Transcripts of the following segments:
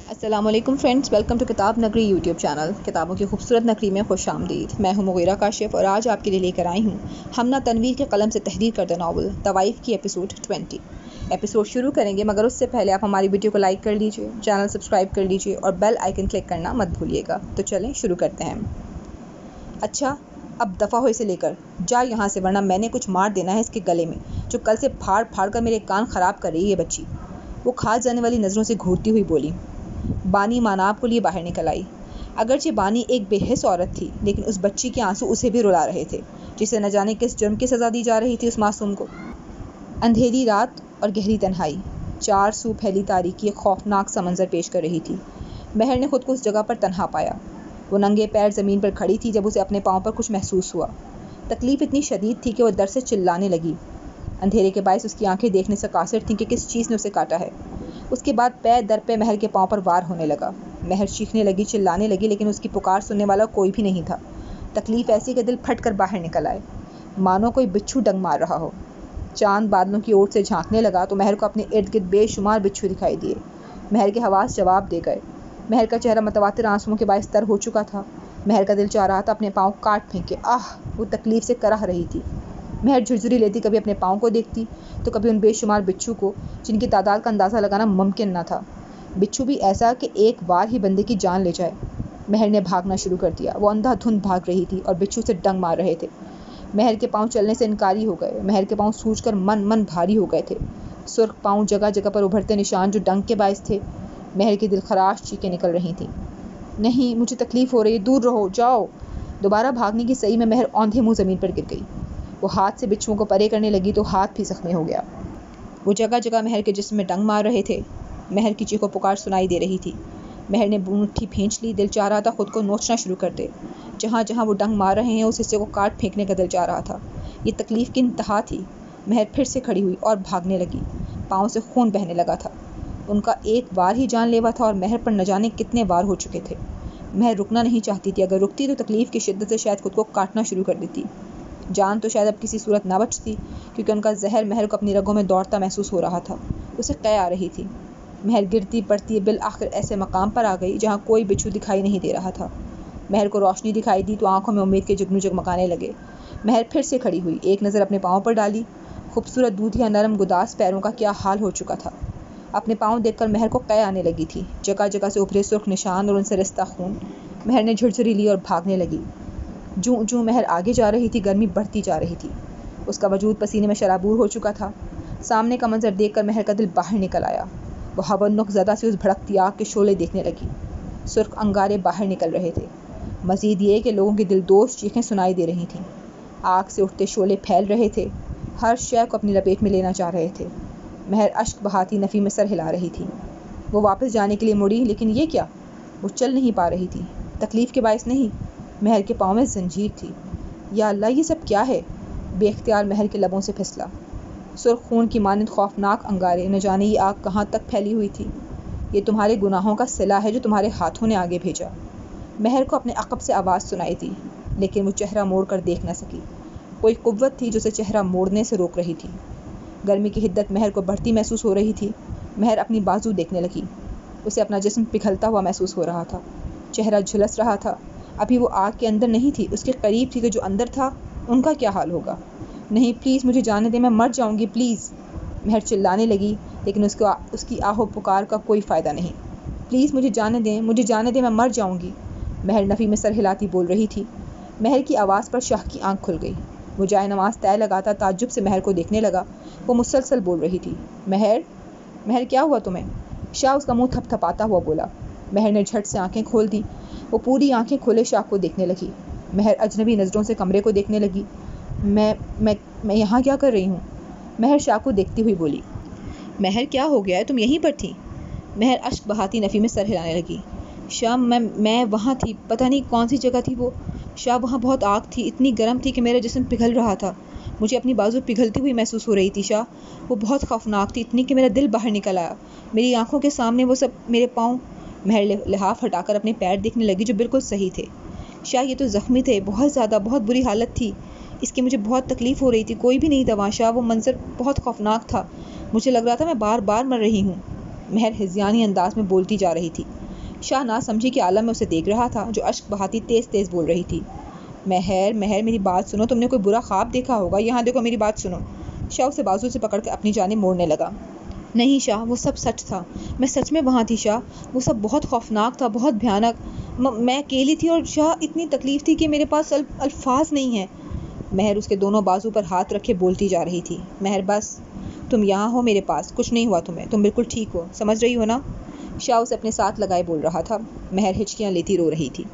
السلام علیکم friends, welcome to کتاب نگری یوٹیوب چینل۔ کتابوں کی خوبصورت نگری میں خوش آمدید۔ میں ہوں مغیرہ کاشف اور آج آپ کے لیے لے کر آئی ہوں ہمنہ تنویر کے قلم سے تحریر کردہ ناول طوائف کی ایپیسوڈ 20۔ ایپیسوڈ شروع کریں گے مگر اس سے پہلے آپ ہماری ویڈیو کو لائک کر لیجئے، چینل سبسکرائب کر لیجئے اور بیل آئیکن کلک کرنا مت بھولیے گا۔ تو چلیں شروع کرتے ہیں۔ اچھا اب دفع ہو اسے لے کر، جا یہاں سے ورنہ میں نے کچھ مار دینا ہے اس کے گلے میں، جو کل سے پھاڑ پھاڑ کر میرے کان خراب کر رہی ہے بچی۔ وہ کھا جانے والی نظروں سے گھورتی ہوئی بولی۔ بانی ماناب کو لیے باہر نکل آئی۔ اگرچہ بانی ایک بے حس عورت تھی لیکن اس بچی کے آنسو اسے بھی رلا رہے تھے، جسے نہ جانے کس جرم کی سزا دی جا رہی تھی اس معصوم کو۔ اندھیری رات اور گہری تنہائی، چار سو پھیلی تاریکی ایک خوفناک سا منظر پیش کر رہی تھی۔ مہر نے خود کو اس جگہ پر تنہا پایا۔ وہ ننگے پیر زمین پر کھڑی تھی جب اسے اپنے پاؤں پر کچھ محسوس ہوا۔ تکلیف اتنی شدید تھی کہ وہ درد سے چلانے لگی۔ اندھیرے کے باعث اس کی آنکھیں دیکھنے سے قاصر تھیں کہ کس چیز نے اسے کاٹا ہے۔ اس کے بعد پے در پے مہر کے پاؤں پر وار ہونے لگا۔ مہر چیخنے لگی، چلانے لگی، لیکن اس کی پکار سننے والا کوئی بھی نہیں تھا۔ تکلیف ایسی کہ دل پھٹ کر باہر نکل آئے، مانو کوئی بچھو ڈنگ مار رہا ہو۔ چاند بادلوں کی اوٹ سے جھانکنے لگا تو مہر کو اپنے ارد گرد بے شمار بچھو دکھائی دیے۔ مہر کے حواس جواب دے گئے۔ مہر کا چہرہ متواتر آنسوؤں کے باعث تر ہو چکا تھا۔ مہر کا دل چاہ رہا تھا اپنے پاؤں کاٹ پھینکے۔ وہ تکلیف سے کرہ رہی تھی۔ مہر جھرجھری لیتی، کبھی اپنے پاؤں کو دیکھتی تو کبھی ان بے شمار بچھو کو جن کی تعداد کا اندازہ لگانا ممکن نہ تھا۔ بچھو بھی ایسا کہ ایک بار ہی بندے کی جان لے جائے۔ مہر نے بھاگنا شروع کر دیا۔ وہ اندھا دھند بھاگ رہی تھی اور بچھو سے ڈنگ مار رہے تھے۔ مہر کے پاؤں چلنے سے انکاری ہو گئے۔ مہر کے پاؤں سوج کر من بھاری ہو گئے تھے۔ سرخ پاؤں، جگہ جگہ پر ابھرتے نشان جو ڈنگ کے باعث تھے۔ مہر کی دل خراش چیخیں نکل رہی تھیں۔ نہیں، مجھے تکلیف ہو رہی ہے، دور رہو، جاؤ۔ دوبارہ بھاگنے کی سعی میں مہر اوندھے منہ زمین پر گر گئی۔ وہ ہاتھ سے بچھوؤں کو پرے کرنے لگی تو ہاتھ بھی زخمی ہو گیا۔ وہ جگہ جگہ مہر کے جسم میں ڈنگ مار رہے تھے۔ مہر کی چیخ و پکار سنائی دے رہی تھی۔ مہر نے مٹھی بھینچ لی، دل چاہ رہا تھا خود کو نوچنا شروع کر دے۔ جہاں جہاں وہ ڈنگ مار رہے ہیں اس حصے کو کاٹ پھینکنے کا دل چاہ رہا تھا۔ یہ تکلیف کی انتہا تھی۔ مہر پھر سے کھڑی ہوئی اور بھاگنے لگی۔ پاؤں سے خون بہنے لگا تھا۔ ان کا ایک وار ہی جان لیوا تھا اور مہر پر نہ جانے کتنے وار ہو چکے تھے۔ مہر رکنا نہیں چاہتی تھی، اگر رکتی تو تکلیف کی شدت سے شاید خود کو کاٹنا شروع کر دیتی۔ جان تو شاید اب کسی صورت نہ بچتی، کیونکہ ان کا زہر مہر کو اپنی رگوں میں دوڑتا محسوس ہو رہا تھا۔ اسے قے آ رہی تھی۔ مہر گرتی پڑتی بالآخر ایسے مقام پر آ گئی جہاں کوئی بچھو دکھائی نہیں دے رہا تھا۔ مہر کو روشنی دکھائی دی تو آنکھوں میں امید کے جگنو جگمگانے لگے۔ مہر پھر سے کھڑی ہوئی، ایک نظر اپنے پاؤں پر ڈالی۔ خوبصورت دودھیا نرم گداز پیروں کا کیا حال ہو چکا تھا۔ اپنے پاؤں دیکھ کر مہر کو قے آنے لگی تھی۔ جگہ جگہ سے ابھرے سرخ نشان اور ان سے رستا خون۔ مہر نے جھرجھری لی اور بھاگنے لگی۔ جوں مہر آگے جا رہی تھی گرمی بڑھتی جا رہی تھی۔ اس کا وجود پسینے میں شرابور ہو چکا تھا۔ سامنے کا منظر دیکھ کر مہر کا دل باہر نکل آیا۔ وہ ہونک زدہ سے اس بھڑکتی آگ کے شعلے دیکھنے لگی۔ سرخ انگارے باہر نکل رہے تھے۔ مزید یہ کہ لوگوں کی دلدوز چیخیں سنائی دے رہی تھیں۔ آگ سے اٹھتے شعلے پھیل رہے تھے، ہر شے کو اپنی لپیٹ میں لینا چاہ رہے تھے۔ مہر اشک بہاتی نفی میں سر ہلا رہی تھی۔ وہ واپس جانے کے لیے مڑی، لیکن یہ کیا؟ وہ چل نہیں پا رہی تھی۔ تکلیف کے باعث نہیں، مہر کے پاؤں میں زنجیر تھی۔ یا اللہ، یہ سب کیا ہے؟ بے اختیار مہر کے لبوں سے پھسلا۔ سرخ خون کی مانند خوفناک انگارے، نہ جانے یہ آگ کہاں تک پھیلی ہوئی تھی۔ یہ تمہارے گناہوں کا صلہ ہے جو تمہارے ہاتھوں نے آگے بھیجا۔ مہر کو اپنے عقب سے آواز سنائی دی، لیکن وہ چہرہ موڑ کر دیکھ نہ سکی۔ کوئی قوت تھی جو اسے چہرہ موڑنے سے روک رہی تھی۔ گرمی کی حدت مہر کو بڑھتی محسوس ہو رہی تھی۔ مہر اپنی بازو دیکھنے لگی۔ اسے اپنا جسم پگھلتا ہوا محسوس ہو رہا تھا۔ چہرہ جھلس رہا تھا۔ ابھی وہ آگ کے اندر نہیں تھی، اس کے قریب تھی، کہ جو اندر تھا ان کا کیا حال ہوگا؟ نہیں، پلیز مجھے جانے دیں، میں مر جاؤں گی، پلیز۔ مہر چلانے لگی، لیکن اس کی آہ و پکار کا کوئی فائدہ نہیں۔ پلیز مجھے جانے دیں، مجھے جانے دیں، میں مر جاؤں گی۔ مہر نفی میں سر ہلاتی بول رہی تھی۔ مہر کی آواز پر شاہ کی آنکھ کھل گئی۔ وہ جائے نماز طے لگاتا تعجب سے مہر کو دیکھنے لگا۔ وہ مسلسل بول رہی تھی، مہر کیا ہوا تمہیں؟ شاہ اس کا منہ تھپ تھپاتا ہوا بولا۔ مہر نے جھٹ سے آنکھیں کھول دی۔ وہ پوری آنکھیں کھولے شاہ کو دیکھنے لگی۔ مہر اجنبی نظروں سے کمرے کو دیکھنے لگی۔ میں یہاں کیا کر رہی ہوں؟ مہر شاہ کو دیکھتی ہوئی بولی۔ مہر کیا ہو گیا ہے، تم یہیں پر تھی؟ مہر اشک بہاتی نفی میں سر ہلانے لگی۔ شاہ میں وہاں تھی، پتہ نہیں کون سی جگہ تھی وہ۔ شاہ وہاں بہت آگ تھی، اتنی گرم تھی کہ میرا جسم پگھل رہا تھا۔ مجھے اپنی بازو پگھلتی ہوئی محسوس ہو رہی تھی شاہ۔ وہ بہت خوفناک تھی، اتنی کہ میرا دل باہر نکل آیا۔ میری آنکھوں کے سامنے وہ سب میرے پاؤں۔ مہر لحاف ہٹا کر اپنے پیر دیکھنے لگی جو بالکل صحیح تھے۔ شاہ یہ تو زخمی تھے، بہت زیادہ، بہت بری حالت تھی اس کی، مجھے بہت تکلیف ہو رہی تھی، کوئی بھی نہیں تھا وہاں شاہ، وہ منظر بہت خوفناک تھا، مجھے لگ رہا تھا میں بار بار مر رہی ہوں۔ مہر ہذیانی انداز میں بولتی جا رہی تھی۔ شاہ نہ سمجھی کہ عالم میں اسے دیکھ رہا تھا جو اشک بہاتی تیز تیز بول رہی تھی۔ مہر میری بات سنو، تم نے کوئی برا خواب دیکھا ہوگا، یہاں دیکھو میری بات سنو۔ شاہ اسے بازو سے پکڑ کے اپنی جانب موڑنے لگا۔ نہیں شاہ، وہ سب سچ تھا، میں سچ میں وہاں تھی شاہ، وہ سب بہت خوفناک تھا، بہت بھیانک، میں اکیلی تھی اور شاہ اتنی تکلیف تھی کہ میرے پاس الفاظ نہیں ہیں۔ مہر اس کے دونوں بازو پر ہاتھ رکھے بولتی جا رہی تھی۔ مہر بس، تم یہاں ہو میرے پاس، کچھ نہیں ہوا تمہیں، تم بالکل ٹھیک ہو، سمجھ رہی ہو نا؟ شاہ اسے اپنے ساتھ لگائے بول رہا تھا۔ مہر ہچکیاں لیتی رو رہی تھی۔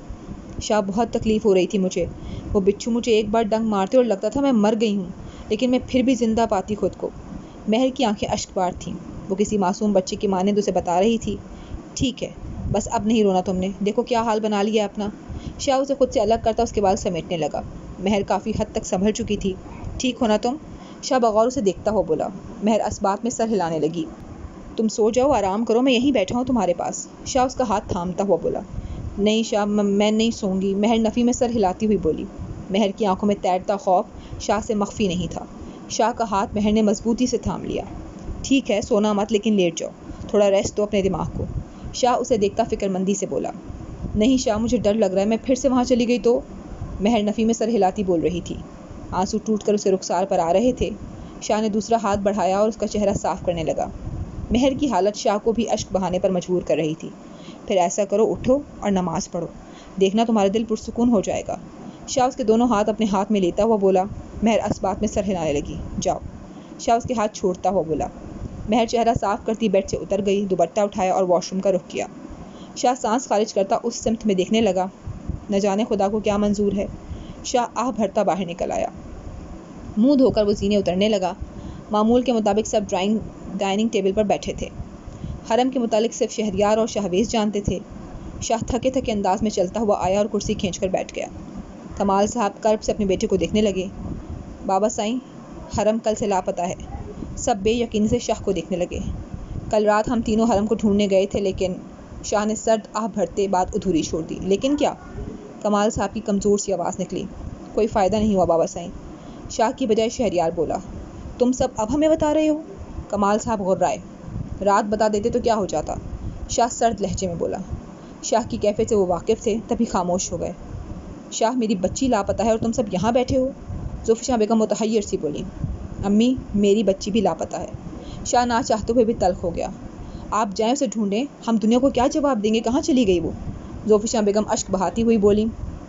شاہ بہت تکلیف ہو رہی تھی مجھے، وہ بچھو مجھے ایک بار ڈنگ مارتے اور لگتا تھا میں مر گئی ہوں، لیکن میں پھر بھی زندہ پاتی خود کو۔ مہر کی آنکھیں اشک بار تھیں، وہ کسی معصوم بچے کی مانند اسے بتا رہی تھی، ٹھیک ہے بس اب نہیں رونا تم نے، دیکھو کیا حال بنا لیا اپنا۔ شاہ اسے خود سے الگ کرتا اس کے بال سمیٹنے لگا۔ مہر کافی حد تک سنبھل چکی تھی۔ ٹھیک ہونا تم؟ شاہ بغور اسے دیکھتا ہوا بولا۔ مہر اسبات میں سر ہلانے لگی۔ تم سو جاؤ، آرام کرو، میں یہیں بیٹھا ہوں تمہارے پاس۔ شاہ اس کا ہاتھ تھامتا ہوا بولا۔ نہیں شاہ، میں نہیں سوں گی، مہر نفی میں سر ہلاتی ہوئی بولی۔ مہر کی آنکھوں میں تیرتا خوف شاہ سے مخفی نہیں تھا۔ شاہ کا ہاتھ مہر نے مضبوطی سے تھام لیا۔ ٹھیک ہے، سونا مت، لیکن لیٹ جاؤ، تھوڑا ریسٹ دو اپنے دماغ کو۔ شاہ اسے دیکھتا فکر مندی سے بولا۔ نہیں شاہ، مجھے ڈر لگ رہا ہے، میں پھر سے وہاں چلی گئی تو؟ مہر نفی میں سر ہلاتی بول رہی تھی۔ آنسو ٹوٹ کر اسے رخسار پر آ رہے تھے۔ شاہ نے دوسرا ہاتھ بڑھایا اور اس کا چہرہ صاف کرنے لگا۔ مہر کی حالت شاہ کو بھی اشک بہانے پر مجبور کر رہی تھی۔ پھر ایسا کرو، اٹھو اور نماز پڑھو، دیکھنا تمہارا دل پرسکون ہو جائے گا۔ شاہ اس کے دونوں ہاتھ اپنے ہاتھ میں لیتا ہوا بولا۔ مہر اسبات میں سر ہلانے لگی۔ جاؤ۔ شاہ اس کے ہاتھ چھوڑتا ہوا بولا۔ مہر چہرہ صاف کرتی بیڈ سے اتر گئی، دوپٹہ اٹھایا اور واش روم کا رخ کیا۔ شاہ سانس خارج کرتا اس سمت میں دیکھنے لگا، نہ جانے خدا کو کیا منظور ہے۔ شاہ آہ بھرتا باہر نکل آیا۔ منہ دھو کر وہ زینے اترنے لگا۔ معمول کے مطابق سب ڈائننگ ٹیبل پر بیٹھے تھے۔ حرم کے متعلق صرف شہریار اور شہویز جانتے تھے۔ شاہ تھکے تھکے انداز میں چلتا ہوا آیا اور کرسی کھینچ کر بیٹھ گیا۔ کمال صاحب کرب سے اپنے بیٹے کو دیکھنے لگے۔ بابا سائیں، حرم کل سے لاپتہ ہے۔ سب بے یقینی سے شاہ کو دیکھنے لگے۔ کل رات ہم تینوں حرم کو ڈھونڈنے گئے تھے، لیکن شاہ نے سرد آہ بھرتے بات ادھوری چھوڑ دی۔ لیکن کیا؟ کمال صاحب کی کمزور سی آواز نکلی۔ کوئی فائدہ نہیں ہوا بابا سائیں، شاہ کی بجائے شہریار بولا۔ تم سب اب ہمیں بتا رہے ہو؟ کمال صاحب غرائے۔ رات بتا دیتے تو کیا ہو جاتا؟ شاہ سرد لہجے میں بولا۔ شاہ کی کیفیت سے وہ واقف تھے، تبھی خاموش ہو گئے۔ شاہ، میری بچی لاپتہ ہے اور تم سب یہاں بیٹھے ہو؟ زوفشاں بیگم متحیر سی بولی۔ امی، میری بچی بھی لاپتہ ہے۔ شاہ نہ چاہتے ہوئے بھی تلخ ہو گیا۔ آپ جائیں اسے ڈھونڈیں، ہم دنیا کو کیا جواب دیں گے، کہاں چلی گئی وہ؟ زوفشاں بیگم اشک بہاتی ہوئی بولی۔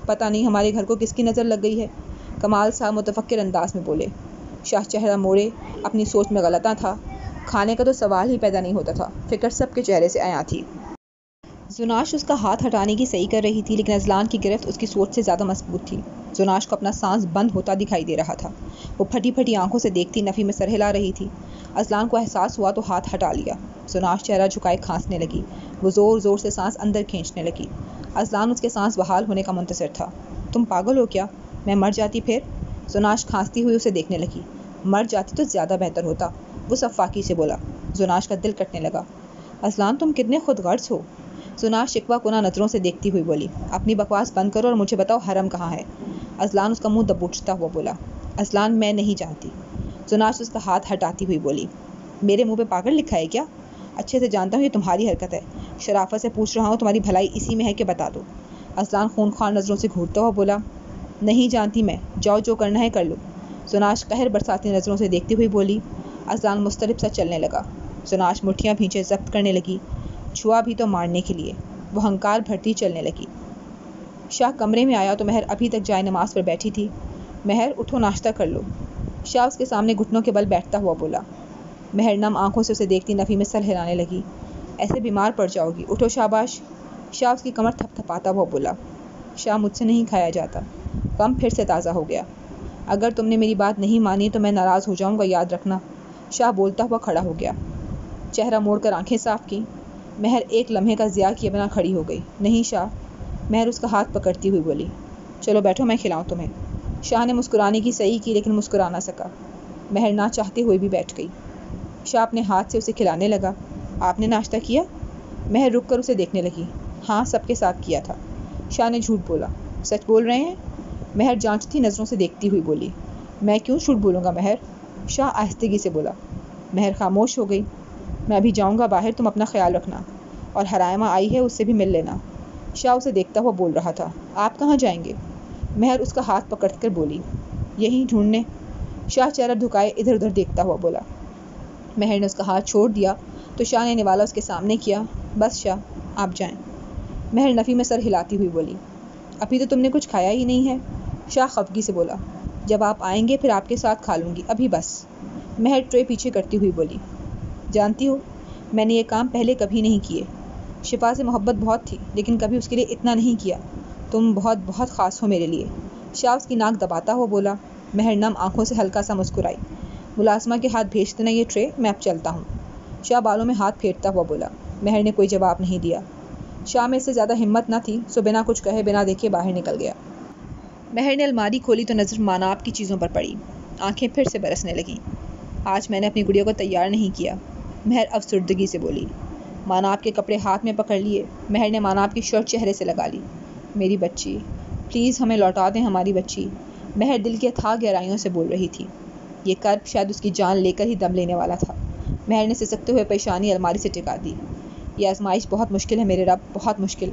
پتہ نہیں ہمارے گھر کو کس کی نظر لگ گئی ہے، کمال صاحب متفکر انداز میں بولے۔ شاہ چہرہ موڑے، اپنی سوچ میں غلطاں تھا۔ کھانے کا تو سوال ہی پیدا نہیں ہوتا تھا، فکر سب کے چہرے سے عیاں تھی۔ زناش اس کا ہاتھ ہٹانے کی صحیح کر رہی تھی، لیکن اذلان کی گرفت اس کی سوچ سے زیادہ مضبوط تھی۔ زناش کو اپنا سانس بند ہوتا دکھائی دے رہا تھا۔ وہ پھٹی پھٹی آنکھوں سے دیکھتی نفی میں سر ہلا رہی تھی۔ اذلان کو احساس ہوا تو ہاتھ ہٹا لیا۔ زناش چہرہ جھکائے کھانسنے لگی۔ وہ زور زور سے سانس اندر کھینچنے لگی۔ اذلان اس کے سانس بحال ہونے کا منتظر تھا۔ تم پاگل ہو کیا؟ میں مر جاتی پھر؟ زناش کھانستی ہوئی اسے دیکھنے لگی۔ مر جاتی تو زیادہ بہتر ہوتا، وہ صفاقی سے بولا۔ زناش کا دل کٹنے لگا۔ اذلان، تم کتنے خود غرض ہو؟ زناش شکوہ کناں نظروں سے دیکھتی ہوئی بولی۔ اپنی بکواس بند کرو اور مجھے بتاؤ حرم کہاں ہے؟ اذلان اس کا منہ دبوچتا ہوا بولا۔ اذلان، میں نہیں جانتی۔ زناش اس کا ہاتھ ہٹاتی ہوئی بولی۔ میرے منہ پہ پاگل لکھا ہے کیا؟ اچھے سے جانتا ہوں یہ تمہاری حرکت ہے، شرافت سے پوچھ رہا ہوں، تمہاری بھلائی اسی میں ہے کہ بتا دو۔ اذلان خونخوار نظروں سے گھورتا ہوا بولا۔ نہیں جانتی میں، جاؤ جو کرنا ہے کر لو۔ زناش قہر برساتی نظروں سے دیکھتی ہوئی بولی۔ اذلان مضطرب سا چلنے لگا۔ زناش مٹھیاں بھینچے ضبط کرنے لگی۔ چھوا بھی تو مارنے کے لیے، وہ ہنکار بھرتی چلنے لگی۔ شاہ کمرے میں آیا تو مہر ابھی تک جائے نماز پر بیٹھی تھی۔ مہر، اٹھو، ناشتہ کر لو۔ شاہ اس کے سامنے گھٹنوں کے بل بیٹھتا ہوا بولا۔ مہر نم آنکھوں سے اسے دیکھتی نفی میں سر ہلانے لگی۔ ایسے بیمار پڑ جاؤ گی، اٹھو شاباش۔ شاہ اس کی کمر تھپ تھپاتا ہوا بولا۔ شاہ، مجھ سے نہیں کھایا جاتا۔ غم پھر سے تازہ ہو گیا۔ اگر تم نے میری بات نہیں مانی تو میں ناراض ہو جاؤں گا، یاد رکھنا۔ شاہ بولتا ہوا کھڑا ہو گیا۔ چہرہ موڑ کر آنکھیں صاف کی۔ مہر ایک لمحے کا ضیاع کیے بنا کھڑی ہو گئی۔ نہیں شاہ، مہر اس کا ہاتھ پکڑتی ہوئی بولی۔ چلو بیٹھو، میں کھلاؤں تمہیں۔ شاہ نے مسکرانے کی صحیح کی لیکن مسکرا نہ سکا۔ مہر نہ چاہتے ہوئے بھی بیٹھ گئی۔ شاہ اپنے ہاتھ سے اسے کھلانے لگا۔ آپ نے ناشتہ کیا؟ مہر رک کر اسے دیکھنے لگی۔ ہاں، سب کے ساتھ کیا تھا۔ شاہ نے جھوٹ بولا۔ سچ بول رہے ہیں؟ مہر جانچتی نظروں سے دیکھتی ہوئی بولی۔ میں کیوں جھوٹ بولوں گا مہر؟ شاہ آہستگی سے بولا۔ مہر خاموش ہو گئی۔ میں ابھی جاؤں گا باہر، تم اپنا خیال رکھنا، اور حرائمہ آئی ہے، اس سے بھی مل لینا۔ شاہ اسے دیکھتا ہوا بول رہا تھا۔ آپ کہاں جائیں گے؟ مہر اس کا ہاتھ پکڑ کر بولی۔ یہیں ڈھونڈنے۔ شاہ چہرہ جھکائے ادھر ادھر دیکھتا ہوا بولا۔ مہر نے اس کا ہاتھ چھوڑ دیا تو شاہ نے نوالا اس کے سامنے کیا۔ بس شاہ، آپ جائیں۔ مہر نفی میں سر ہلاتی ہوئی بولی۔ ابھی تو تم نے کچھ کھایا ہی نہیں ہے۔ شاہ خفگی سے بولا۔ جب آپ آئیں گے پھر آپ کے ساتھ کھا لوں گی، ابھی بس۔ مہر ٹرے پیچھے کرتی ہوئی بولی۔ جانتی ہو، میں نے یہ کام پہلے کبھی نہیں کیے۔ شفا سے محبت بہت تھی لیکن کبھی اس کے لیے اتنا نہیں کیا۔ تم بہت بہت خاص ہو میرے لیے۔ شاہ اس کی ناک دباتا ہوا بولا۔ مہر نم آنکھوں سے ہلکا سا مسکرائی۔ ملازمہ کے ہاتھ بھیج دینا یہ ٹرے، میں اب چلتا ہوں۔ شاہ بالوں میں ہاتھ پھیرتا ہوا بولا۔ مہر نے کوئی جواب نہیں دیا۔ شاہ میں اس سے زیادہ ہمت نہ تھی، سو بنا کچھ کہے بنا دیکھے باہر نکل گیا۔ مہر نے الماری کھولی تو نظر ماناب کی چیزوں پر پڑی۔ آنکھیں پھر سے برسنے لگیں۔ آج میں نے اپنی گڑیا کو تیار نہیں کیا، مہر افسردگی سے بولی۔ ماناب کے کپڑے ہاتھ میں پکڑ لیے مہر نے ماناب کی شرٹ چہرے سے لگا لی۔ میری بچی، پلیز ہمیں لوٹا دیں ہماری بچی، مہر دل کی اتھاہ گہرائیوں سے بول رہی تھی۔ یہ کرب شاید اس کی جان لے کر ہی دم لینے والا تھا۔ مہر نے سسکتے ہوئے پیشانی الماری سے ٹکا دی۔ یہ آزمائش بہت مشکل ہے میرے رب، بہت مشکل۔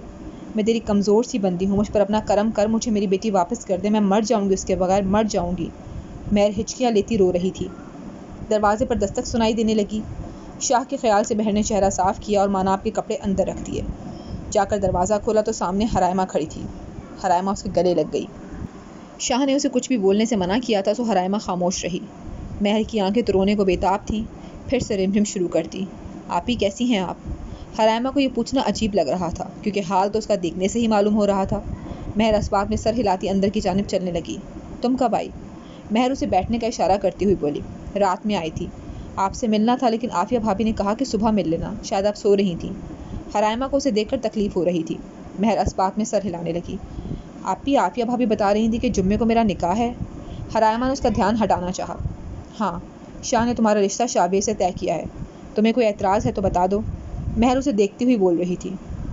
میں تیری کمزور سی بندی ہوں، مجھ پر اپنا کرم کر، مجھے میری بیٹی واپس کر دے، میں مر جاؤں گی اس کے بغیر، مر جاؤں گی۔ مہر ہچکیاں لیتی رو رہی تھی۔ دروازے پر دستک سنائی دینے لگی۔ شاہ کے خیال سے مہر نے چہرہ صاف کیا اور ماناب کے کپڑے اندر رکھ دیے۔ جا کر دروازہ کھولا تو سامنے حرائمہ کھڑی تھی۔ حرائمہ اس کے گلے لگ گئی۔ شاہ نے اسے کچھ بھی بولنے سے منع کیا تھا، سو حرائمہ خاموش رہی۔ مہر کی آنکھیں تو رونے کو بےتاب تھیں، پھر سے رمجم شروع کر دی۔ آپی کیسی ہیں آپ؟ حرائمہ کو یہ پوچھنا عجیب لگ رہا تھا کیونکہ حال تو اس کا دیکھنے سے ہی معلوم ہو رہا تھا۔ مہر اسباب میں سر ہلاتی اندر کی جانب چلنے لگی۔ تم کب آئی؟ مہر اسے بیٹھنے کا اشارہ کرتی ہوئی بولی۔ رات میں آئی تھی، آپ سے ملنا تھا لیکن عافیہ بھابی نے کہا کہ صبح مل لینا، شاید آپ سو رہی تھیں۔ حرائمہ کو اسے دیکھ کر تکلیف ہو رہی تھی۔ مہر اسباب میں سر ہلانے لگی۔ آپی، عافیہ بھابی بتا رہی تھی کہ جمعے کو میرا نکاح ہے۔ حرائمہ نے اس کا دھیان ہٹانا چاہا۔ ہاں، شاہ نے تمہارا رشتہ شعبے سے طے کیا ہے، تمہیں کوئی اعتراض ہے تو بتا دو۔ مہر اسے دیکھتی ہوئی بول رہی تھی۔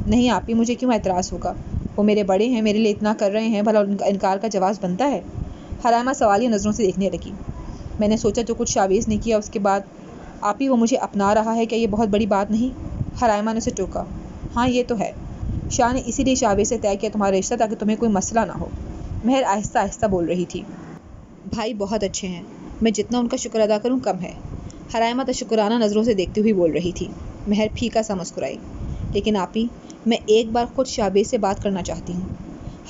نہیں آپی، مجھے کیوں اعتراض ہوگا، وہ میرے بڑے ہیں، میرے لیے اتنا کر رہے ہیں، بھلا ان کا انکار کا جواز بنتا ہے؟ حرائمہ سوالیہ نظروں سے دیکھنے لگی۔ میں نے سوچا جو کچھ شاویز نے کیا اس کے بعد آپی وہ مجھے اپنا رہا ہے، کیا یہ بہت بڑی بات نہیں؟ حرائمہ نے اسے ٹوکا۔ ہاں یہ تو ہے، شاہ نے اسی لیے شاویز سے طے کیا تمہارا رشتہ تاکہ تمہیں کوئی مسئلہ نہ ہو۔ مہر آہستہ آہستہ بول رہی تھی۔ بھائی بہت اچھے ہیں، میں جتنا ان کا شکر ادا کروں کم ہے۔ حرائمہ تشکرانہ نظروں سے دیکھتی ہوئی بول رہی تھی۔ مہر پھیکا سا مسکرائی۔ لیکن آپی، میں ایک بار خود شاہبیز سے بات کرنا چاہتی ہوں۔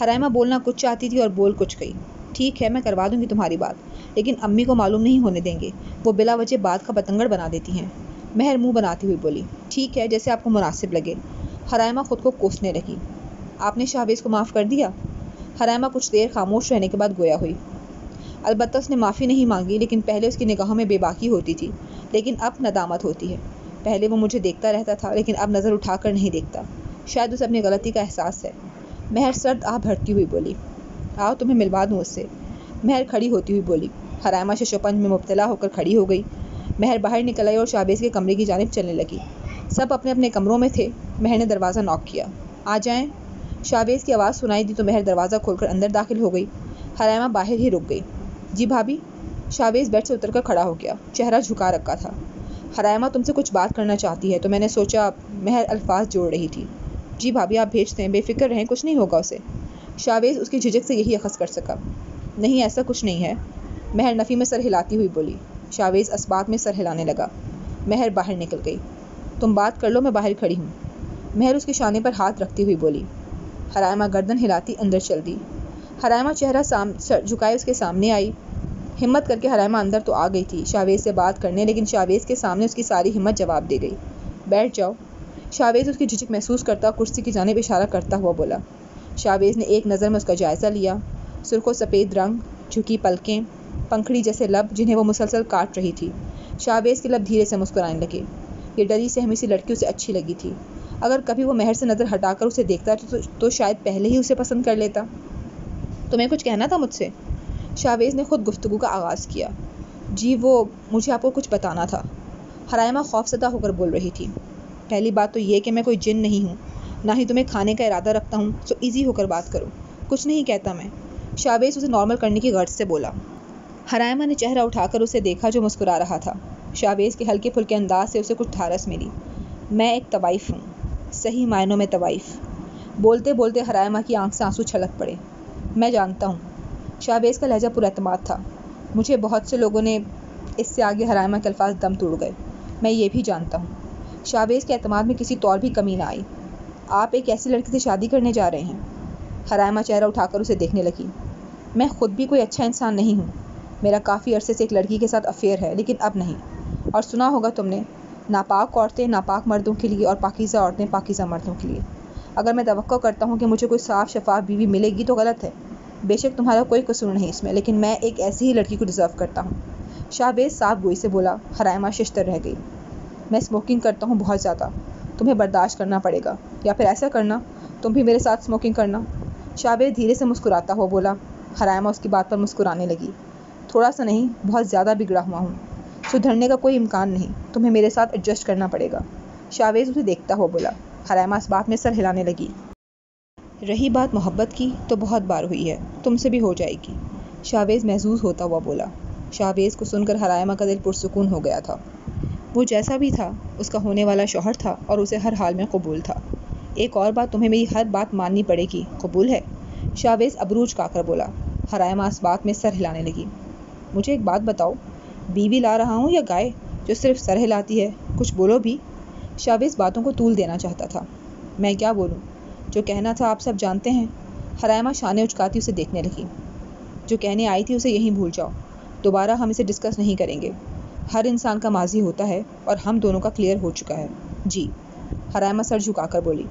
حرائمہ بولنا کچھ چاہتی تھی اور بول کچھ گئی۔ ٹھیک ہے، میں کروا دوں گی تمہاری بات، لیکن امی کو معلوم نہیں ہونے دیں گے، وہ بلا وجہ بات کا بتنگڑ بنا دیتی ہیں۔ مہر منہ بناتی ہوئی بولی۔ ٹھیک ہے، جیسے آپ کو مناسب لگے۔ حرائمہ خود کو کوسنے لگی۔ آپ نے شاہبیز کو معاف کر دیا؟ حرائمہ کچھ دیر خاموش رہنے کے بعد گویا ہوئی۔ البتہ اس نے معافی نہیں مانگی، لیکن پہلے اس کی نگاہوں میں بے باکی ہوتی تھی، لیکن اب ندامت ہوتی ہے۔ پہلے وہ مجھے دیکھتا رہتا تھا لیکن اب نظر اٹھا کر نہیں دیکھتا، شاید اسے اپنی غلطی کا احساس ہے۔ مہر سرد آہ بھرتی ہوئی بولی۔ آؤ تمہیں ملوا دوں اس سے۔ مہر کھڑی ہوتی ہوئی بولی۔ حرائمہ ششوپنج میں مبتلا ہو کر کھڑی ہو گئی۔ مہر باہر نکل آئی اور شاہبیز کے کمرے کی جانب چلنے لگی۔ سب اپنے اپنے کمروں میں تھے۔ مہر نے دروازہ نوک کیا۔ آ جائیں۔ شاہبیز کی آواز سنائی دی تو مہر دروازہ کھول کر اندر داخل ہو گئی۔ حرائمہ باہر ہی رک گئی۔ جی بھابی؟ شاہبیز بیڈ سے اتر کر کھڑا ہو گیا، چہرہ جھکا رکھا تھا۔ حرائمہ تم سے کچھ بات کرنا چاہتی ہے تو میں نے سوچا، مہر الفاظ جوڑ رہی تھی۔ جی بھابی آپ بھیجتے ہیں، بے فکر رہیں، کچھ نہیں ہوگا اسے۔ شاہبیز اس کی جھجک سے یہی اخذ کر سکا۔ نہیں ایسا کچھ نہیں ہے، مہر نفی میں سر ہلاتی ہوئی بولی۔ شاہبیز اسبات میں سر ہلانے لگا۔ مہر باہر نکل گئی۔ تم بات کر لو، میں باہر کھڑی ہوں، مہر اس کے شانے پر ہاتھ رکھتی ہوئی بولی۔ حرائمہ گردن ہلاتی اندر چل دی۔ حرائمہ چہرہ جھکائے اس کے سامنے آئی۔ ہمت کر کے حرائمہ اندر تو آ گئی تھی شاہبیز سے بات کرنے، لیکن شاہبیز کے سامنے اس کی ساری ہمت جواب دے گئی۔ بیٹھ جاؤ۔ شاہبیز اس کی جھجک محسوس کرتا کرسی کی جانب اشارہ کرتا ہوا بولا۔ شاہبیز نے ایک نظر میں اس کا جائزہ لیا۔ سرخ و سفید رنگ، جھکی پلکیں، پنکھڑی جیسے لب جنہیں وہ مسلسل کاٹ رہی تھی۔ شاہبیز کے لب دھیرے سے مسکرانے لگے۔ یہ ڈری سہمی سی لڑکی اسے اچھی لگی تھی۔ اگر کبھی وہ مہر سے نظر ہٹا کر اسے دیکھتا تو شاید پہلے ہی اسے پسند کر لیتا۔ تمہیں کچھ کہنا تھا مجھ سے؟ شاہبیز نے خود گفتگو کا آغاز کیا۔ جی وہ مجھے آپ کو کچھ بتانا تھا۔ حرائمہ خوفزدہ ہو کر بول رہی تھی۔ پہلی بات تو یہ کہ میں کوئی جن نہیں ہوں، نہ ہی تمہیں کھانے کا ارادہ رکھتا ہوں، سو ایزی ہو کر بات کرو۔ کچھ نہیں کہتا میں، شاہبیز اسے نارمل کرنے کی غرض سے بولا۔ حرائمہ نے چہرہ اٹھا کر اسے دیکھا جو مسکرا رہا تھا۔ شاہویز کے ہلکے پھلکے انداز سے اسے کچھ ٹھارس ملی۔ میں ایک طوائف ہوں، صحیح معنوں میں طوائف۔ بولتے بولتے حرائمہ کی آنکھ سے آنسو چھلک پڑے۔ میں جانتا ہوں۔ شاہویز کا لہجہ پر اعتماد تھا۔ مجھے بہت سے لوگوں نے، اس سے آگے حرائمہ کے الفاظ دم توڑ گئے۔ میں یہ بھی جانتا ہوں۔ شاہویز کے اعتماد میں کسی طور بھی کمی نہ آئی۔ آپ ایک ایسی لڑکی سے شادی کرنے جا رہے ہیں؟ حرائمہ چہرہ اٹھا کر اسے دیکھنے لگی۔ میں خود بھی کوئی اچھا انسان نہیں ہوں۔ میرا کافی عرصے سے ایک لڑکی کے ساتھ افیئر ہے، لیکن اب نہیں۔ اور سنا ہوگا تم نے، ناپاک عورتیں ناپاک مردوں کے لیے اور پاکیزہ عورتیں پاکیزہ مردوں کے لیے۔ اگر میں توقع کرتا ہوں کہ مجھے کوئی صاف شفاف بیوی ملے گی تو غلط ہے۔ بے شک تمہارا کوئی قصور نہیں اس میں، لیکن میں ایک ایسی ہی لڑکی کو ڈیزرو کرتا ہوں۔ شاہویز صاف گوئی سے بولا۔ حرائمہ ششدر رہ گئی۔ میں اسموکنگ کرتا ہوں بہت زیادہ، تمہیں برداشت کرنا پڑے گا، یا پھر ایسا کرنا، تم بھی میرے ساتھ اسموکنگ کرنا۔ شاہویز دھیرے سے مسکراتا ہوا بولا۔ حرائمہ اس کی بات پر مسکرانے لگی۔ تھوڑا سا نہیں، بہت زیادہ بگڑا ہوا ہوں، سدھرنے کا کوئی امکان نہیں، تمہیں میرے ساتھ ایڈجسٹ کرنا پڑے گا۔ شاہویز اسے دیکھتا ہوا بولا۔ حرائمہ اس بات میں سر ہلانے لگی۔ رہی بات محبت کی تو بہت بار ہوئی ہے، تم سے بھی ہو جائے گی، شاہویز محظوظ ہوتا ہوا بولا۔ شاہویز کو سن کر حرائمہ کا دل پرسکون ہو گیا تھا۔ وہ جیسا بھی تھا، اس کا ہونے والا شوہر تھا اور اسے ہر حال میں قبول تھا۔ ایک اور بات، تمہیں میری ہر بات ماننی پڑے گی، قبول ہے؟ شاہویز ابرو اچکا کر بولا۔ حرائمہ اس بات میں سر ہلانے لگی۔ مجھے ایک بات بتاؤ، بیوی لا رہا ہوں یا گائے جو صرف سر ہلاتی ہے؟ کچھ بولو بھی۔ شاہویز باتوں کو طول دینا چاہتا تھا۔ میں کیا بولوں؟ جو کہنا تھا آپ سب جانتے ہیں۔ حرائمہ شانے اچکاتی اسے دیکھنے لگی۔ جو کہنے آئی تھی اسے یہیں بھول جاؤ، دوبارہ ہم اسے ڈسکس نہیں کریں گے۔ ہر انسان کا ماضی ہوتا ہے اور ہم دونوں کا کلیئر ہو چکا ہے۔ جی، حرائمہ سر جھکا کر بولی۔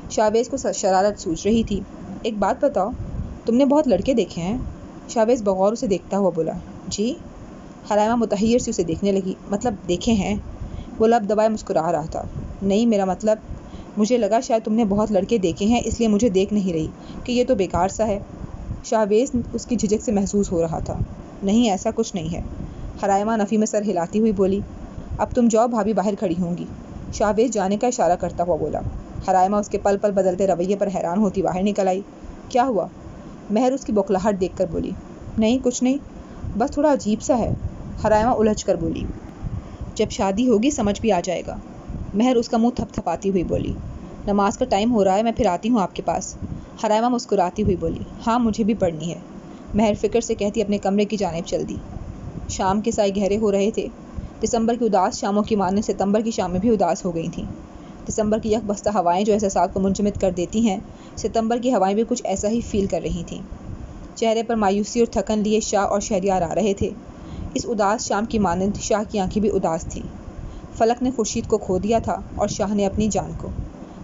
شاہویز کو شرارت سوچ رہی تھی۔ ایک بات بتاؤ، تم نے بہت لڑکے دیکھے ہیں؟ شاہویز بغور اسے دیکھتا ہوا بولا۔ جی؟ حرائمہ متحیر سے اسے دیکھنے لگی۔ مطلب دیکھے ہیں؟ وہ لب دبائے مسکرا رہا تھا۔ نہیں، میرا مطلب، مجھے لگا شاید تم نے بہت لڑکے دیکھے ہیں، اس لیے مجھے دیکھ نہیں رہی کہ یہ تو بیکار سا ہے۔ شاہویز اس کی جھجک سے محظوظ ہو رہا تھا۔ نہیں، ایسا کچھ نہیں ہے، حرائمہ نفی میں سر ہلاتی ہوئی بولی۔ اب تم جاؤ، بھابھی باہر کھڑی ہوں گی، شاہویز جانے کا اشارہ کرتا ہوا بولا۔ حرائمہ اس کے پل پل بدلتے رویے پر حیران ہوتی باہر نکل آئی۔ کیا ہوا؟ مہر اس کی بوکھلاہٹ دیکھ کر بولی۔ نہیں، کچھ نہیں، بس تھوڑا عجیب سا ہے، حرائمہ الجھ کر بولی۔ جب شادی ہوگی سمجھ بھی آ جائے گا، مہر اس کا منہ تھپ تھپاتی ہوئی بولی۔ نماز کا ٹائم ہو رہا ہے، میں پھر آتی ہوں آپ کے پاس، حرائمہ مسکراتی ہوئی بولی۔ ہاں، مجھے بھی پڑھنی ہے، مہر فکر سے کہتی اپنے کمرے کی جانب چل دی۔ شام کے سائے گہرے ہو رہے تھے۔ دسمبر کی اداس شاموں کی مانند ستمبر کی شامیں بھی اداس ہو گئی تھیں۔ دسمبر کی یک بستہ ہوائیں جو احساسات کو منجمد کر دیتی ہیں، ستمبر کی ہوائیں بھی کچھ ایسا ہی فیل کر رہی تھیں۔ چہرے پر مایوسی اور تھکن لیے شاہ اور شہریار آ رہے تھے۔ اس اداس شام کی مانند شاہ کی آنکھیں بھی اداس تھیں۔ فلک نے خورشید کو کھو دیا تھا اور شاہ نے اپنی جان کو،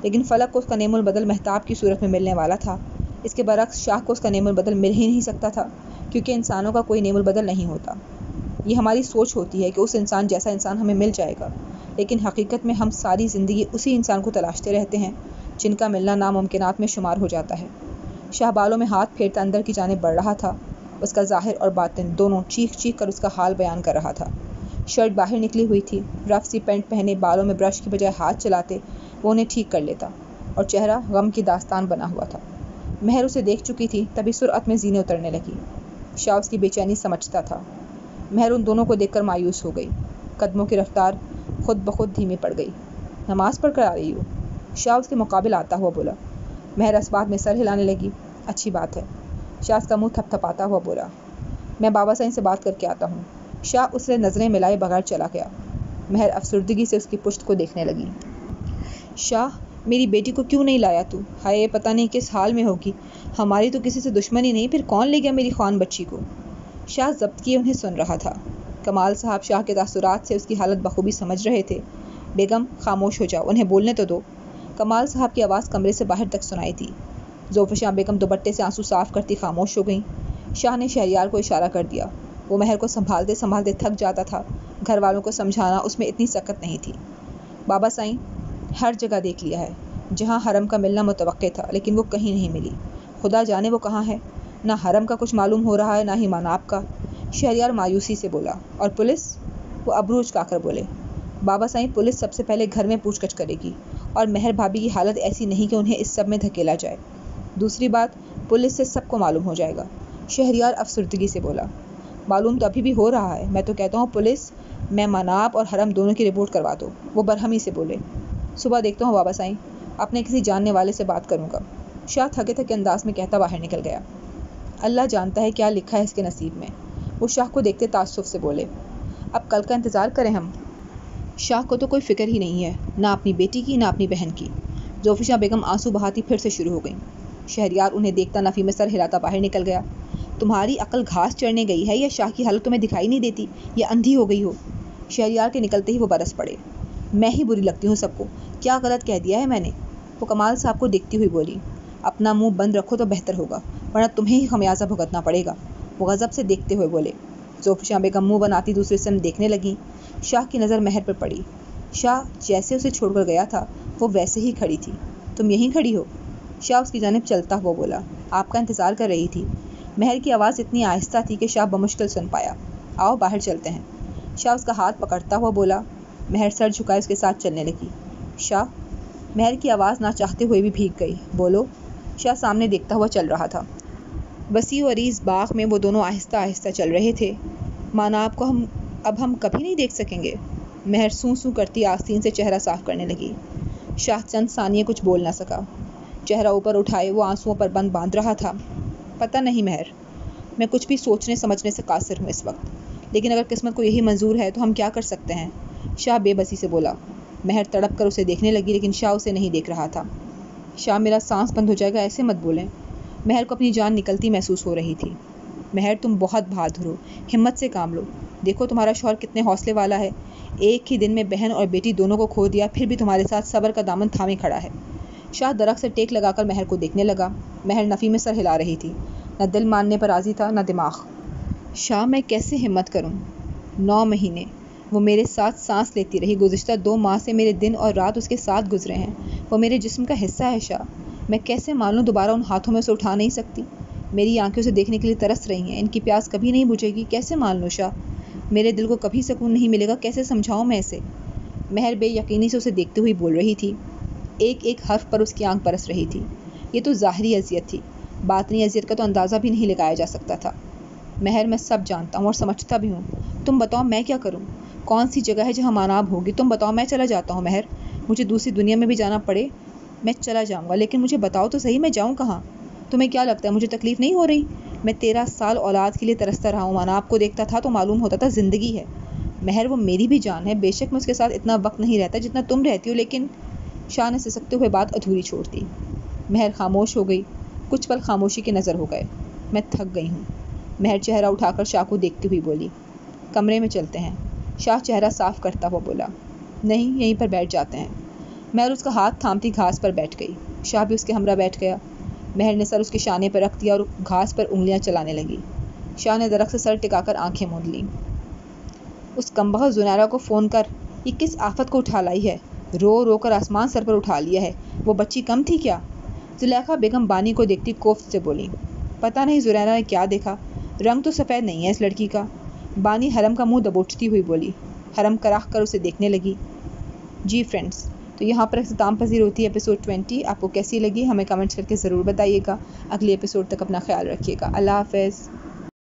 لیکن فلک کو اس کا نعم البدل مہتاب کی صورت میں ملنے والا تھا۔ اس کے برعکس شاہ کو اس کا نعم البدل مل ہی نہیں سکتا تھا، کیونکہ انسانوں کا کوئی نعم البدل نہیں ہوتا۔ یہ ہماری سوچ ہوتی ہے کہ اس انسان جیسا انسان ہمیں مل جائے گا، لیکن حقیقت میں ہم ساری زندگی اسی انسان کو تلاشتے رہتے ہیں جن کا ملنا ناممکنات میں شمار ہو جاتا ہے۔ شاہ بالوں میں ہاتھ پھیرتا اندر کی جانب بڑھ رہا تھا۔ اس کا ظاہر اور باطن دونوں چیخ چیخ کر اس کا حال بیان کر رہا تھا۔ شرٹ باہر نکلی ہوئی تھی، رف سی پینٹ پہنے، بالوں میں برش کی بجائے ہاتھ چلاتے وہ انہیں ٹھیک کر لیتا، اور چہرہ غم کی داستان بنا ہوا تھا۔ مہر اسے دیکھ چکی تھی، تبھی سرعت میں زینے اترنے لگی۔ شاہ اس کی بے چینی سمجھتا تھا۔ مہر ان دونوں کو دیکھ کر مایوس ہو گئی۔ قدموں کی رفتار خود بخود دھیمی پڑ گئی۔ نماز پڑھ کر آ رہی ہو؟ شاہ اس کے مقابل آتا ہوا بولا۔ مہر اس بات میں سر ہلانے لگی۔ اچھی بات ہے، شاہ اس کا منہ تھپ تھپاتا ہوا بولا۔ میں بابا سائن سے بات کر کے آتا ہوں۔ شاہ اس سے نظریں ملائے بغیر چلا گیا۔ مہر افسردگی سے اس کی پشت کو دیکھنے لگی۔ شاہ، میری بیٹی کو کیوں نہیں لایا تو؟ ہائے، پتہ نہیں کس حال میں ہوگی، ہماری تو کسی سے دشمنی نہیں، پھر کون لے گیا میری خوان بچی کو؟ شاہ ضبط کیے انہیں سن رہا تھا۔ کمال صاحب شاہ کے تاثرات سے اس کی حالت بخوبی سمجھ رہے تھے۔ بیگم، خاموش ہو جاؤ، انہیں بولنے تو دو۔ کمال صاحب کی آواز کمرے سے باہر تک سنائی تھی۔ ذوفشاں بیگم دوپٹے سے آنسو صاف کرتی خاموش ہو گئیں۔ شاہ نے شہریار کو اشارہ کر دیا۔ وہ مہر کو سنبھالتے سنبھالتے تھک جاتا تھا۔ گھر والوں کو سمجھانا اس میں اتنی سخت نہیں تھی۔ بابا سائن، ہر جگہ دیکھ لیا ہے، جہاں حرم کا ملنا متوقع تھا، لیکن وہ کہیں نہیں ملی۔ خدا جانے وہ کہاں ہے، نہ حرم کا کچھ معلوم ہو رہا ہے، نہ ہی مناب کا۔ شہریار مایوسی سے بولا۔ اور پولیس؟ وہ ابرو اچکا کر بولے۔ بابا سائن، پولیس سب سے پہلے گھر میں پوچھ گچھ کرے گی، اور مہر بھابھی کی حالت ایسی نہیں کہ انہیں اس سب میں دھکیلا جائے۔ دوسری بات، پولیس سے سب کو معلوم ہو جائے گا۔ شہریار افسردگی سے بولا۔ معلوم تو ابھی بھی ہو رہا ہے، میں تو کہتا ہوں پولیس میں مناب اور حرم دونوں کی رپورٹ کروا دو۔ وہ برہمی سے بولے۔ صبح دیکھتا ہوں واپس آئیں، اپنے کسی جاننے والے سے بات کروں گا، شاہ تھکے تھکے انداز میں کہتا باہر نکل گیا۔ اللہ جانتا ہے کیا لکھا ہے اس کے نصیب میں، وہ شاہ کو دیکھتے تعصب سے بولے۔ اب کل کا انتظار کریں ہم؟ شاہ کو تو کوئی فکر ہی نہیں ہے، نہ اپنی بیٹی کی نہ اپنی بہن کی۔ زوفیشا بیگم آنسو بہاتی پھر سے شروع ہو گئیں۔ شہریار انہیں دیکھتا نفی میں سر ہلاتا باہر نکل گیا۔ تمہاری عقل گھاس چرنے گئی ہے یا شاہ کی حالت تمہیں دکھائی نہیں دیتی یا اندھی ہو گئی ہو؟ شہریار کے نکلتے ہی وہ برس پڑے۔ میں ہی بری لگتی ہوں سب کو، کیا غلط کہہ دیا ہے میں نے؟ وہ کمال صاحب کو دیکھتی ہوئی بولی۔ اپنا منہ بند رکھو تو بہتر ہوگا، ورنہ تمہیں ہی خمیازہ بھگتنا پڑے گا، وہ غضب سے دیکھتے ہوئے بولے۔ زوفیشا بیگم منہ بناتی دوسرے سمت دیکھنے لگیں۔ شاہ کی نظر مہر پر پڑی۔ شاہ جیسے اسے چھوڑ کر گیا تھا وہ ویسے ہی کھڑی تھی۔ تم یہیں کھڑی ہو؟ شاہ اس کی جانب چلتا ہوا بولا۔ آپ کا انتظار کر رہی تھی۔ مہر کی آواز اتنی آہستہ تھی کہ شاہ بمشکل سن پایا۔ آؤ باہر چلتے ہیں۔ شاہ اس کا ہاتھ پکڑتا ہوا بولا۔ مہر سر جھکائے اس کے ساتھ چلنے لگی۔ شاہ، مہر کی آواز نہ چاہتے ہوئے بھی بھیگ گئی۔ بولو۔ شاہ سامنے دیکھتا ہوا چل رہا تھا۔ وسیع و عریض باغ میں وہ دونوں آہستہ آہستہ چل رہے تھے۔ مانا آپ کو اب ہم کبھی نہیں دیکھ سکیں گے۔ مہر سوں سوں کرتی آستین سے چہرہ صاف کرنے لگی۔ شاہ چند ثانیے کچھ بول نہ سکا۔ چہرہ اوپر اٹھائے وہ آنسوؤں پر بند باندھ رہا تھا۔ پتہ نہیں مہر، میں کچھ بھی سوچنے سمجھنے سے قاصر ہوں اس وقت، لیکن اگر قسمت کو یہی منظور ہے تو ہم کیا کر سکتے ہیں؟ شاہ بے بسی سے بولا۔ مہر تڑپ کر اسے دیکھنے لگی لیکن شاہ اسے نہیں دیکھ رہا تھا۔ شاہ، میرا سانس بند ہو جائے گا، ایسے مت بولیں۔ مہر کو اپنی جان نکلتی محسوس ہو رہی تھی۔ مہر، تم بہت بہادر ہو، ہمت سے کام لو۔ دیکھو تمہارا شوہر کتنے حوصلے والا ہے، ایک ہی دن میں بہن اور بیٹی دونوں کو کھو دیا، پھر بھی تمہارے ساتھ صبر کا دامن تھامے کھڑا ہے۔ شاہ درخت سے ٹیک لگا کر مہر کو دیکھنے لگا۔ مہر نفی میں سر ہلا رہی تھی، نہ دل ماننے پر راضی تھا نہ دماغ۔ شاہ، میں کیسے ہمت کروں؟ 9 مہینے وہ میرے ساتھ سانس لیتی رہی، گزشتہ 2 ماہ سے میرے دن اور رات اس کے ساتھ گزرے ہیں، وہ میرے جسم کا حصہ ہے شاہ۔ میں کیسے مان لوں دوبارہ ان ہاتھوں میں اسے اٹھا نہیں سکتی؟ میری آنکھیں اسے دیکھنے کے لیے ترس رہی ہیں، ان کی پیاس کبھی نہیں بجھے گی، کیسے مان لوں شاہ؟ میرے دل کو کبھی سکون نہیں ملے گا، کیسے سمجھاؤں میں اسے؟ مہر بے یقینی سے اسے دیکھتے ہوئی بول رہی تھی۔ ایک ایک حرف پر اس کی آنکھ برس رہی تھی۔ یہ تو ظاہری اذیت تھی، باطنی اذیت کا تو اندازہ بھی نہیں لگایا جا سکتا تھا۔ مہر، میں سب جانتا ہوں اور سمجھتا بھی ہوں، تم بتاؤ میں کیا کروں؟ کون سی جگہ ہے جہاں ماناب ہوگی؟ تم بتاؤ، میں چلا جاتا ہوں مہر، مجھے دوسری دنیا میں بھی جانا پڑے میں چلا جاؤں گا، لیکن مجھے بتاؤ تو صحیح میں جاؤں کہاں؟ تمہیں کیا لگتا ہے مجھے تکلیف نہیں ہو رہی؟ میں 13 سال اولاد کے لیے ترستا رہا ہوں، ماناب کو دیکھتا تھا تو معلوم ہوتا تھا زندگی ہے۔ مہر، وہ میری بھی جان ہے، بے شک میں اس کے ساتھ اتنا وقت نہیں رہتا جتنا تم رہتی ہو، لیکن شاہ نے سسکتے ہوئے بات ادھوری چھوڑ دی۔ مہر خاموش ہو گئی۔ کچھ پل خاموشی کے نظر ہو گئے۔ میں تھک گئی ہوں، مہر چہرہ اٹھا کر شاہ کو دیکھتی ہوئی بولی۔ کمرے میں چلتے ہیں، شاہ چہرہ صاف کرتا ہوا بولا۔ نہیں، یہیں پر بیٹھ جاتے ہیں۔ مہر اس کا ہاتھ تھامتی گھاس پر بیٹھ گئی۔ شاہ بھی اس کے ہمراہ بیٹھ گیا۔ مہر نے سر اس کے شانے پر رکھ دیا اور گھاس پر انگلیاں چلانے لگی۔ شاہ نے درخت سے سر ٹکا کر آنکھیں موند لیں۔ اس کمبخت زنیرہ کو فون کر، یہ کس آفت کو اٹھا لائی ہے، رو رو کر آسمان سر پر اٹھا لیا ہے، وہ بچی کم تھی کیا؟ زلیخا بیگم بانی کو دیکھتی کوفت سے بولی۔ پتہ نہیں زنیرہ نے کیا دیکھا، رنگ تو سفید نہیں ہے اس لڑکی کا۔ بانی حرم کا منہ دبوچتی ہوئی بولی۔ حرم کراہ کر اسے دیکھنے لگی۔ جی فرینڈز، تو یہاں پر اختتام پذیر ہوتی ہے ایپیسوڈ 20۔ آپ کو کیسی لگی ہمیں کمنٹس کر کے ضرور بتائیے گا۔ اگلی ایپیسوڈ تک اپنا خیال رکھیے گا۔ اللہ حافظ۔